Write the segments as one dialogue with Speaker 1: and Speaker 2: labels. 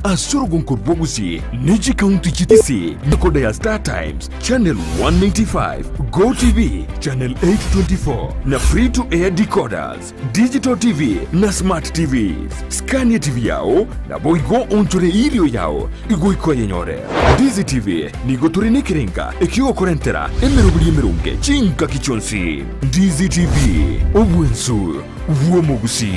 Speaker 1: Asurugun Kurbogusi, Niji County GTC, Nakodaya Star Times, Channel 195, Go TV, Channel 824, na free-to-air decoders, Digital TV, na Smart TVs, Scania TV yao, na boigo onture ilio yao, igoiko yenyore. Ndizi TV, nigo turine kirenga, ekio korentera, emerubuli emerunge, chinka kichonsi. Ndizi TV, Obuensu, Uomogusi.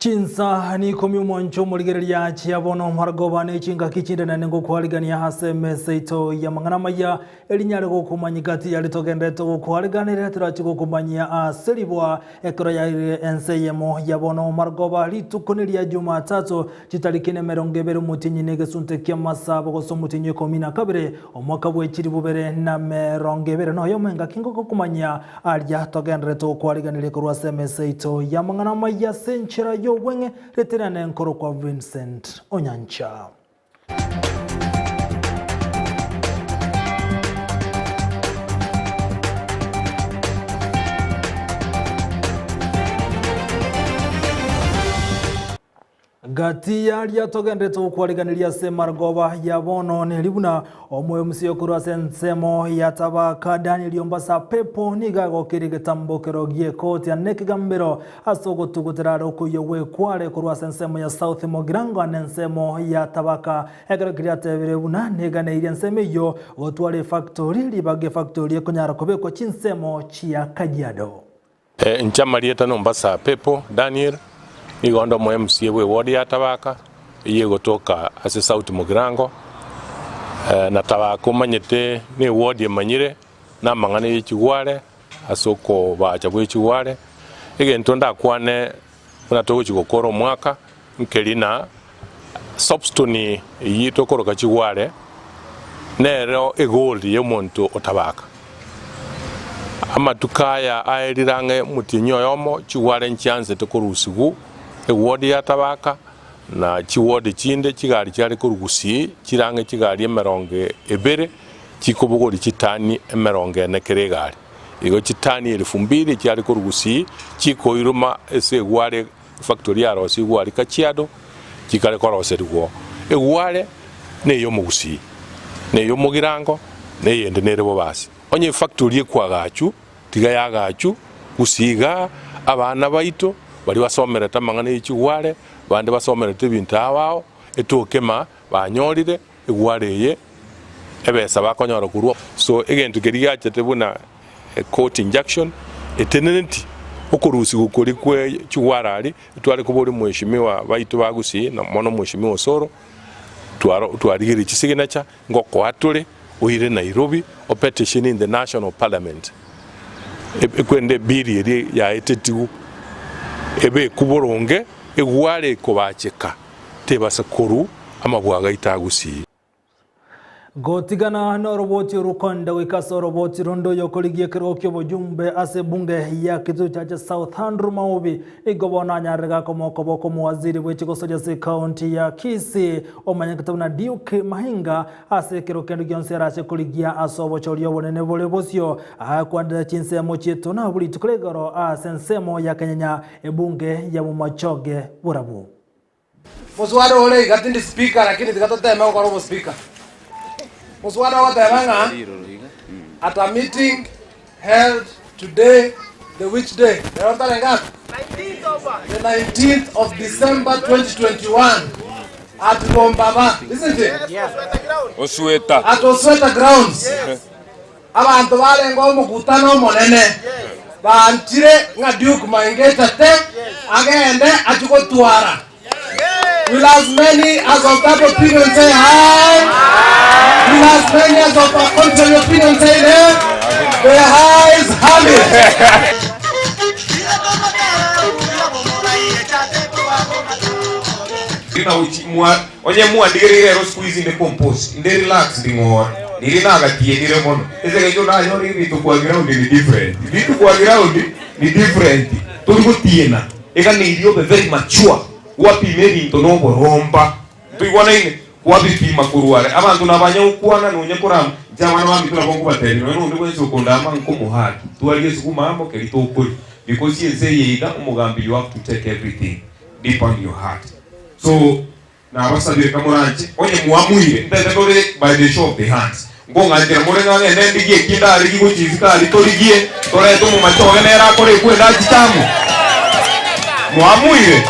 Speaker 2: Chinsa Ikomi mwancho muligereria chiabono margobane chinga kichinde na nengo kwaligania hase meseito ya Amayia elinyare gokumanyigati yalitogendeto gokwaligana turachigo kumanyia aselibwa ekoro ya enseyemo yabono margoba litukoniria Jumatatu chitarikine 20 mutinyi gesunte kya masabo gosomutinyi 12 omwaka bwechiri bubere na 20 no yomenga kingo gokumanyia alya togendeto kwaliganire kurwa semeseito ya Amayia senchera yo wenge retirane nkoro kwa Vincent Onyancha. Gati ya togendeto kwaliganiria semargoba yabono nelibuna omwe musio kurwa sensemo yatabaka Daniel Yombasa pepo nigago kirigitambokero giekoti anekigambero asogo tuguteraro kuyowe kwale kurwa sensemo ya South Mogirango anensemo yatabaka egregiria tebirebuna negane ile nseme yo otwale factory libage factory kunyara kobeko chinsemo chia Kajiado.
Speaker 3: Nchamalieta Yombasa pepo Daniel Igondo mo MCA we ward ya Tabaka iye gotoka ase South Mogirango na Tabaka manyete ni ward ya Manyire na mangane y'Ikigware asoko bacha bw'Ikigware egento ndakwane munatogo chigokoro mwaka nkelina substone yitokoroka Kigware nero egoldi y'omuntu otabaka amatukaya aelirange mutinyo yomo Kigware ncyanze tokorusigu ewodi ya Tabaka na chiwodi chinde chigali cyari kurugusi kirange kigali emeronge ebere kikobogori kitani emeronge nekeregali igo kitani 2000 cyari kurugusi kikoiruma ese Gware factory ya Rosi Gware Kachiado kikale korose rwo egware neyo mugusi neyo Mogirango neyende nerebo basi onye factory kwagachu tiga yagachu gusiga abana baito bali basomera tamangane y'Ikigware bande basomera tebintu awao etokema banyorire egwareye ebesa bakonyora kurwa so egento keriga chatebuna court injection etenenti okurusi gukuri kwe Kigware ali twari kubori mweshimiwa baito bagusi na mono mweshimiwa Soro twarigiri chisignature ngoko atule oire Nairobi o petition in the National Parliament ekwende biri ya etetigu ebe kuboronge egware kobacheka tebasa koru amabwaga itagusi
Speaker 2: Gotigana no roboti rukonda wikaso roboti rondo yokoligie kirokyo bojumbe ase bunge ya kitu cha South Handru Maubi igobona nyarega komoko muwaziri wechigo soja se county ya Kisii omanyakatuna Duke Mahinga ase kirokendo gyonsera ase koligia asobo cholyo bonene bole bosyo akwanda chinsemo cheto na buli tukolegoro asensemo ya Kenya ebunge ya Mumachoge burabu
Speaker 4: Muswada ole gatindi speaker lakini tikatotema kwa robo speaker Muswada wa Tayanga at a meeting held today The which day? The 19th of December 2021 at Bombaba, isn't it?
Speaker 5: Yes.
Speaker 6: Osweta.
Speaker 4: At Osweta grounds. Abantu balenga omukutano monene. Bantire nga Duke Maingeta te agende achikotwara. Will as many as of that opinion say hi? Will as many as of a contrary opinion say no? The highs have it.
Speaker 6: Onye muandikire rero squeeze in the compost. Inde relax dingor. Nilina agatie dire mono. Ese ke jona yori bitu kwa ground ni different. Bitu kwa ground ni different. Tuli tiena. Eka ni idio be very mature. Wapi meri ntono boromba. Tuigwana ine. Wapi pima kuruare. Abantu nabanya ukwana nunye kuram. Jamana wa mituna kongo bateri. No ndo kwenye ukonda ama nkomo haki. Tuwalie siku mambo kelito ukuri. Because he say yega umugambi you have to take everything deep on your heart. So na basabire kamuranche onye muamuire ndetore by the show of the hands. Ngonga ndira murenga ngende ndigie kindari gikuchizika ali torigie tore to mu machoge nera kore kwenda kitamu. Muamuire.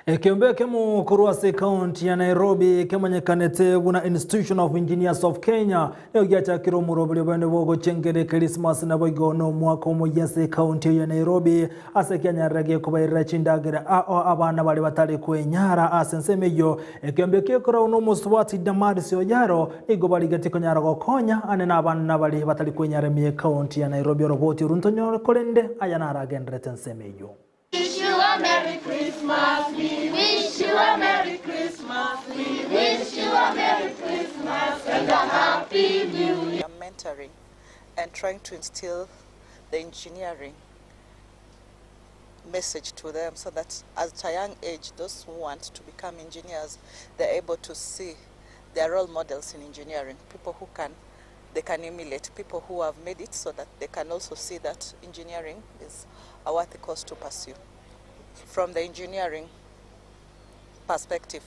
Speaker 2: Ekiombe kemu kuruase county ya Nairobi kemanyekanete guna Institution of Engineers of Kenya neogiacha kiro murobili bende wogo chengere Christmas na boigono mwaka omuyese county ya Nairobi ase Kenya rage kubaira chindagere abana bali batali kwenyara asensemeyo ekiombe kekora uno muswati damari siyojaro igo bali gati konyara gokonya anena abana bali batali kwenyara miye county ya Nairobi roboti runtonyo kolende ayana ragendre tensemeyo.
Speaker 7: Wish you a Merry Christmas, we wish you a Merry Christmas, we wish you a Merry Christmas and a Happy New Year.
Speaker 8: Mentoring and trying to instill the engineering message to them so that at a young age, those who want to become engineers, they're able to see their role models in engineering, people who they can emulate, people who have made it so that they can also see that engineering is a worthy cause to pursue. From the engineering perspective,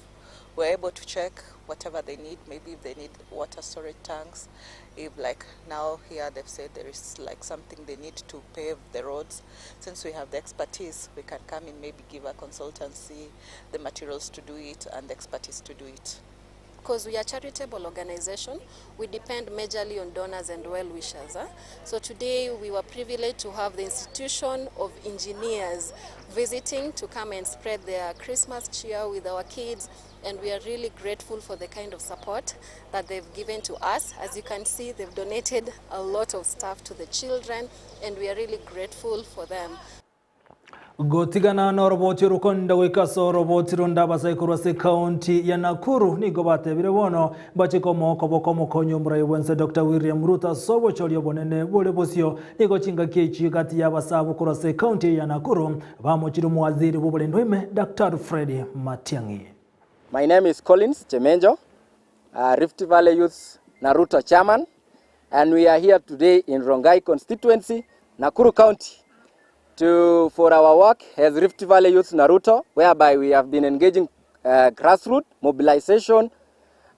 Speaker 8: we're able to check whatever they need, maybe if they need water storage tanks, if like now here they've said there is like something they need to pave the roads. Since we have the expertise, we can come in, maybe give a consultancy, the materials to do it and the expertise to do it.
Speaker 9: Because we are a charitable organization, we depend majorly on donors and well-wishers. So today we were privileged to have the Institution of Engineers visiting to come and spread their Christmas cheer with our kids, and we are really grateful for the kind of support that they've given to us. As you can see, they've donated a lot of stuff to the children, and we are really grateful for them.
Speaker 2: Gotigana na roboti rukonda wekaso roboti ronda basaikurwase county ya Nakuru nigo batebire bono bachiko moko bokomo konyumra yewense Dr. William Ruto sobo cholyo bonene bole bosio nigo chinga kechi kati ya basabu kurwase county ya Nakuru bamochiri muwaziri bubule ndwime Dr. Freddy Matiang'i.
Speaker 5: My name is Collins Chemenjo, Rift Valley Youth Naruto chairman, and we are here today in Rongai constituency, Nakuru County, for our work as Rift Valley Youth Naruto, whereby we have been engaging grassroots mobilization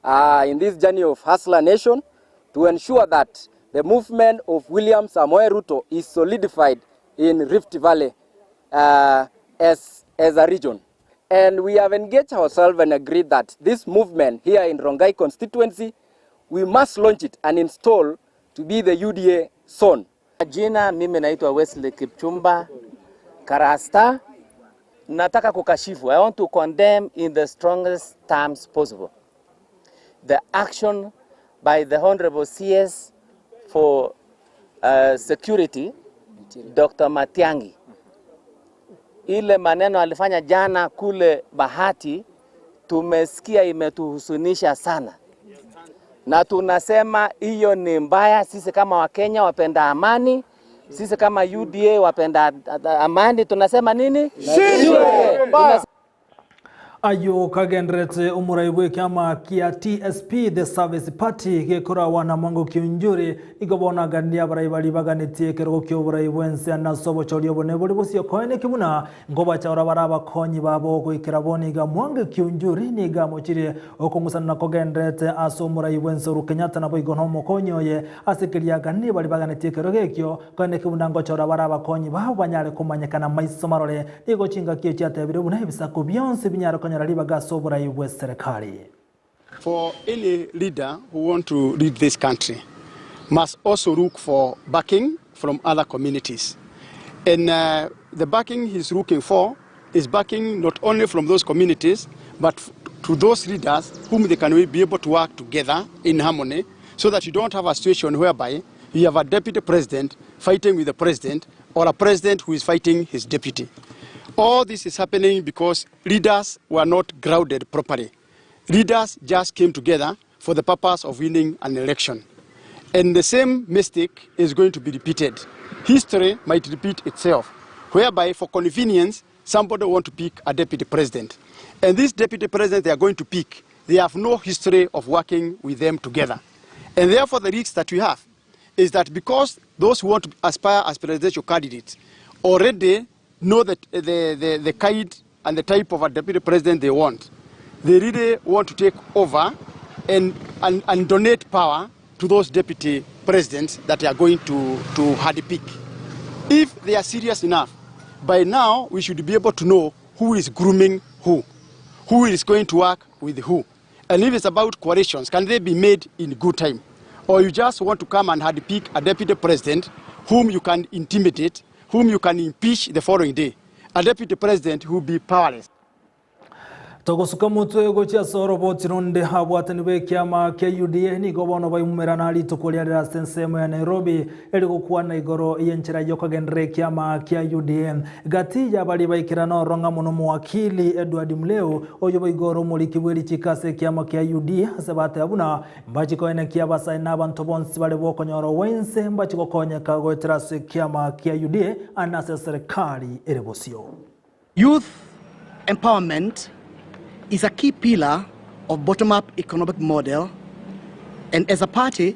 Speaker 5: in this journey of Hustler Nation to ensure that the movement of William Samoei Ruto is solidified in Rift Valley as a region. And we have engaged ourselves and agreed that this movement here in Rongai constituency, we must launch it and install to be the UDA zone.
Speaker 10: Jina mimi naitwa Wesley Kipchumba Karasta. Nataka kukashifu. I want to condemn in the strongest terms possible the action by the Honorable CS for Security, Dr. Matiang'i. Ile maneno alifanya jana kule Bahati, tumesikia imetuhusunisha sana. Na tunasema hiyo ni mbaya. Sisi kama Wakenya wapenda amani, sisi kama UDA wapenda amani, tunasema nini?
Speaker 2: Ayo kagendrete umuraibwe kama kia TSP the Service Party gekora wana mwango kiunjuri igobona gandia baraibali baganitie kergo kyo buraibwense na sobo cholio bone boli bosio koine kibuna ngoba chaura baraba konyi babo ko ikiraboni ga mwango kiunjuri ni ga mochire okungusana na kogendrete aso muraibwense rukenyata na boigono mokonyoye asikiria gani bali baganitie kergo gekyo koine kibuna ngo chaura baraba konyi babo banyare kumanyekana maisomarole nigo chinga kyo chatebire buna ibisako byonse binyara
Speaker 11: For any leader who want to lead this country must also look for backing from other communities. And the backing he's looking for is backing not only from those communities, but to those leaders whom they can be able to work together in harmony, so that you don't have a situation whereby you have a deputy president fighting with the president, or a president who is fighting his deputy. All this is happening because leaders were not grounded properly. Leaders just came together for the purpose of winning an election. And the same mistake is going to be repeated. History might repeat itself, whereby for convenience, somebody want to pick a deputy president. And this deputy president they are going to pick, they have no history of working with them together. And therefore the risk that we have is that because those who want to aspire as presidential candidates already know that the kind and the type of a deputy president they want. They really want to take over and donate power to those deputy presidents that they are going to handpick. If they are serious enough, by now we should be able to know who is grooming who is going to work with who. And if it's about coalitions, can they be made in good time? Or you just want to come and handpick a deputy president whom you can intimidate, whom you can impeach the following day, a deputy president who will be powerless.
Speaker 2: Togosuka mutwe gochia soro botironde habwatani be kiama kia UDA ni gobono bai mumerana ali tukuliarira sensemo ya Nairobi eli kukuwa na igoro yenchira yoka gendre kiama kia UDA gati ya bali baikirano ronga monomu wakili Edward Mleo oyo baigoro mulikibweli chikase kiama kia UDA sebate abuna mbachi koene kia basa inabantu bonsi bale boko nyoro wense mbachi kokonye kago etirase kiama kia UDA anase serikali erebosio.
Speaker 12: Youth empowerment is a key pillar of bottom-up economic model, and as a party,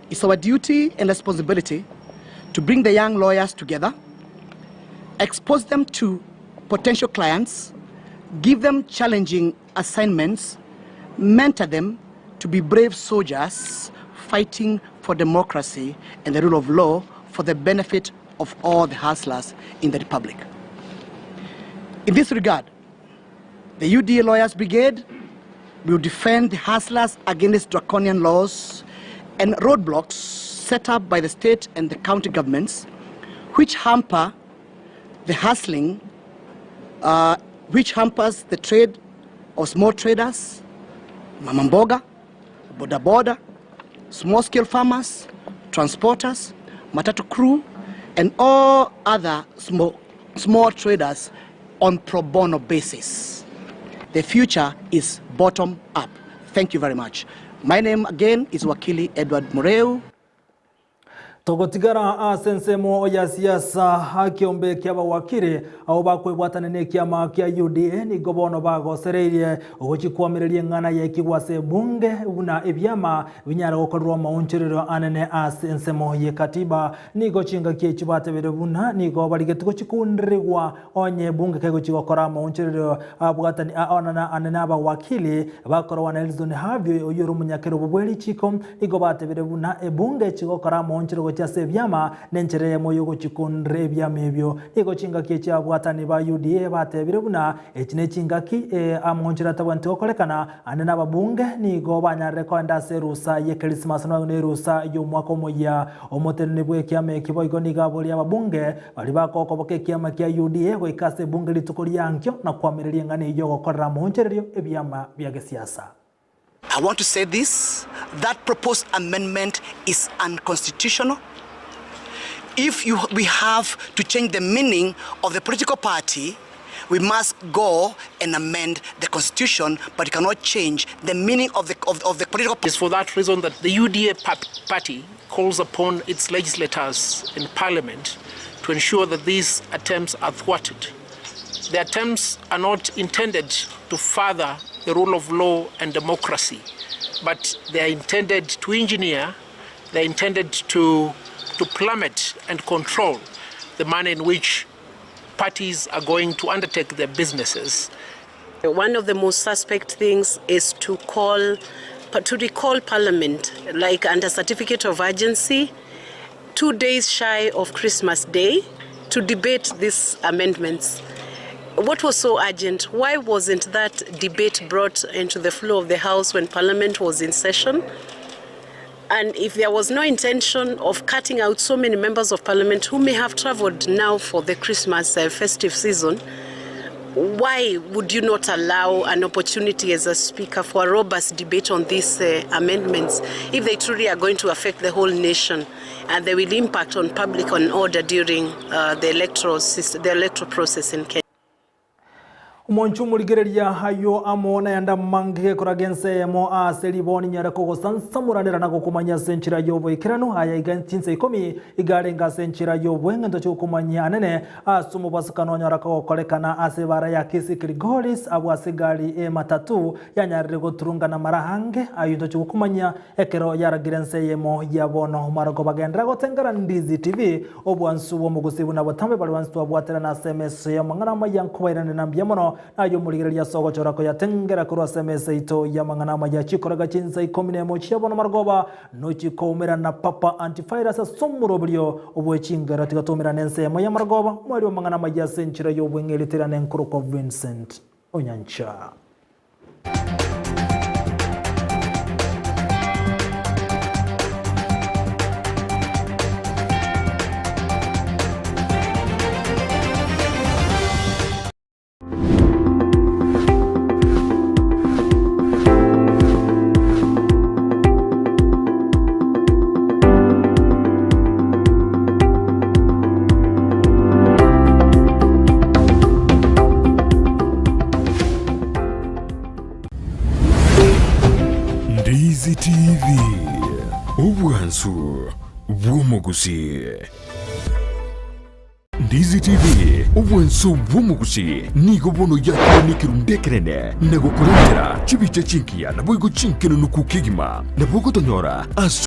Speaker 12: it's our duty and responsibility to bring the young lawyers together, expose them to potential clients, give them challenging assignments, mentor them to be brave soldiers fighting for democracy and the rule of law for the benefit of all the hustlers in the Republic. In this regard, the UDA Lawyers Brigade will defend the hustlers against draconian laws and roadblocks set up by the state and the county governments, which hamper the hustling, which hampers the trade of small traders, mamamboga, boda, small-scale farmers, transporters, matatu crew, and all other small traders on pro bono basis. The future is bottom up. Thank you very much. My name again is Wakili Edward Mureu.
Speaker 2: Togotigara asensemo ya siasa hakiombe kiaba wakire au bakwe bwatanene kiama kia UDA ni gobono bago sereirie ogochikwamererie ngana ya kigwase bunge una ebyama binyara gokorwa mauncherero anene asensemo ye katiba ni gochinga kie chibate berebuna ni go baligetugo chikundirwa onye bunge kego chigokora mauncherero abwatani aonana anene aba wakili bakorwa na Elizon Havio oyoro munyakero bobweli chikom ni go bate berebuna ebunge chigokora mauncherero chase byama nenchere moyo gochikondre byamebyo ego chingaki cha bwatani ba UDA batebire buna ekine chingaki amonjira tabantu okolekana anena babunge ni go banyarekonda serusa ye Christmas no ne rusa yo mwako moya omotene bwe kiame kiboigo ni gaboli ababunge bali bakokoboke kiama kia UDA go ikase bunge litukoliyankyo na kwamereria ngane yo gokorra monchererio ebyama bya siasa.
Speaker 12: I want to say this, that proposed amendment is unconstitutional. If we have to change the meaning of the political party, we must go and amend the constitution, but you cannot change the meaning of the political party.
Speaker 13: It's for that reason that the UDA party calls upon its legislators in parliament to ensure that these attempts are thwarted. The attempts are not intended to further the rule of law and democracy, but they are intended to engineer, they are intended to plummet and control the manner in which parties are going to undertake their businesses.
Speaker 14: One of the most suspect things is to recall Parliament, like under certificate of urgency, 2 days shy of Christmas Day, to debate these amendments. What was so urgent? Why wasn't that debate brought into the floor of the House when Parliament was in session? And if there was no intention of cutting out so many members of Parliament who may have traveled now for the Christmas festive season, why would you not allow an opportunity as a speaker for a robust debate on these amendments if they truly are going to affect the whole nation and they will impact on public order during the electoral process in Kenya?
Speaker 2: Umonchu muligereria hayo amona yanda mange kuragense mo aseli boni nyara ko sansamuranira na kumanya senchira yobo ikirano haya Chinsa Ikomi igarenga senchira yobo ngento cyo kumanya anene asumu basukano nyara ko kolekana asebara ya kisi Grigoris abwasigari matatu yanyarire goturunga na marahange ayundo cyo kumanya ekero yaragirense yemo yabono marago bagendra gotengara Ndizi TV obwansu wo mugusibu na botambe balwansu abwatera na SMS ya mangana mayankubairane na mbiamono ayo muligereria sogo chorako ya tengera kurwa SMS ito ya mangana ya chikoraga Chinsa Ikomi nemo chiabono margoba no chikomera na papa antivirus somurobrio obwechingera tigatomera nense ya margoba mwali wa mangana ya senchira yo bwengelitira nenkuruko Vincent Onyancha.
Speaker 1: Ndizi TV ubwansu bw'umugusi. Ndizi TV ubwansu bw'umugusi nigo bono yakonikirundekerene nago kurengera chibiche chinkia nabwo chinkeno nukukigima nabwo tonyora